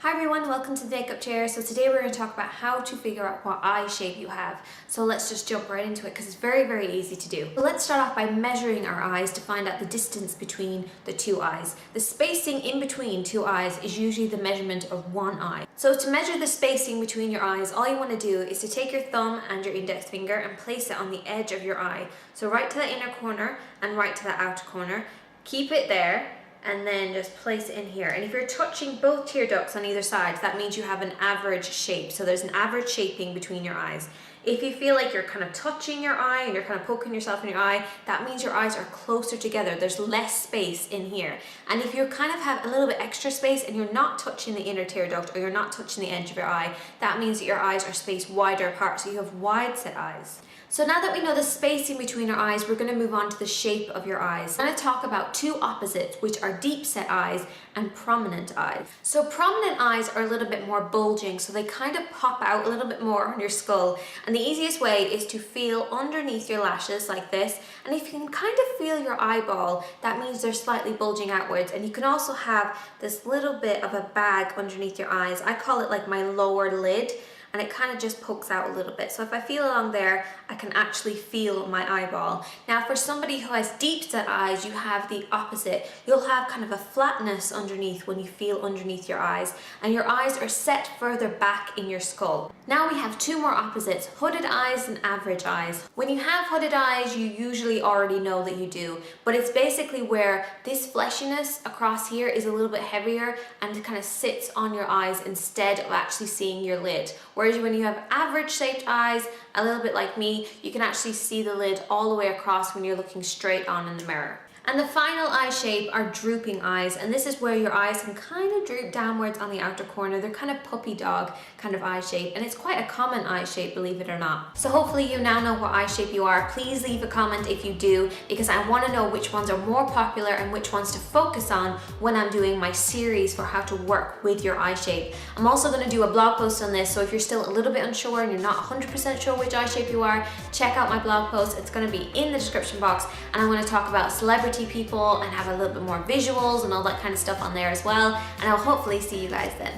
Hi everyone, welcome to the Makeup Chair. So today we're going to talk about how to figure out what eye shape you have. So let's just jump right into it because it's very easy to do. So let's start off by measuring our eyes to find out the distance between the two eyes. The spacing in between two eyes is usually the measurement of one eye. So to measure the spacing between your eyes, all you want to do is to take your thumb and your index finger and place it on the edge of your eye. So right to the inner corner and right to the outer corner. Keep it there. And then just place it in here. And if you're touching both tear ducts on either side, that means you have an average shape. So there's an average shaping between your eyes. If you feel like you're kind of touching your eye and you're kind of poking yourself in your eye, that means your eyes are closer together. There's less space in here. And if you kind of have a little bit extra space and you're not touching the inner tear duct or you're not touching the edge of your eye, that means that your eyes are spaced wider apart. So you have wide set eyes. So now that we know the spacing between our eyes, we're going to move on to the shape of your eyes. I'm going to talk about two opposites, which are deep set eyes and prominent eyes. So prominent eyes are a little bit more bulging, so they kind of pop out a little bit more on your skull. And the easiest way is to feel underneath your lashes like this. And if you can kind of feel your eyeball, that means they're slightly bulging outwards. And you can also have this little bit of a bag underneath your eyes. I call it like my lower lid. And it kind of just pokes out a little bit. So if I feel along there, I can actually feel my eyeball. Now for somebody who has deep set eyes, you have the opposite. You'll have kind of a flatness underneath when you feel underneath your eyes, and your eyes are set further back in your skull. Now we have two more opposites, hooded eyes and average eyes. When you have hooded eyes, you usually already know that you do, but it's basically where this fleshiness across here is a little bit heavier and it kind of sits on your eyes instead of actually seeing your lid. Whereas when you have average shaped eyes, a little bit like me, you can actually see the lid all the way across when you're looking straight on in the mirror. And the final eye shape are drooping eyes, and this is where your eyes can kind of droop downwards on the outer corner. They're kind of puppy dog kind of eye shape, and it's quite a common eye shape, believe it or not. So hopefully you now know what eye shape you are. Please leave a comment if you do, because I want to know which ones are more popular and which ones to focus on when I'm doing my series for how to work with your eye shape. I'm also going to do a blog post on this, so if you're still a little bit unsure and you're not 100% sure which eye shape you are, check out my blog post. It's going to be in the description box, and I'm going to talk about celebrity people and have a little bit more visuals and all that kind of stuff on there as well. And I'll hopefully see you guys then.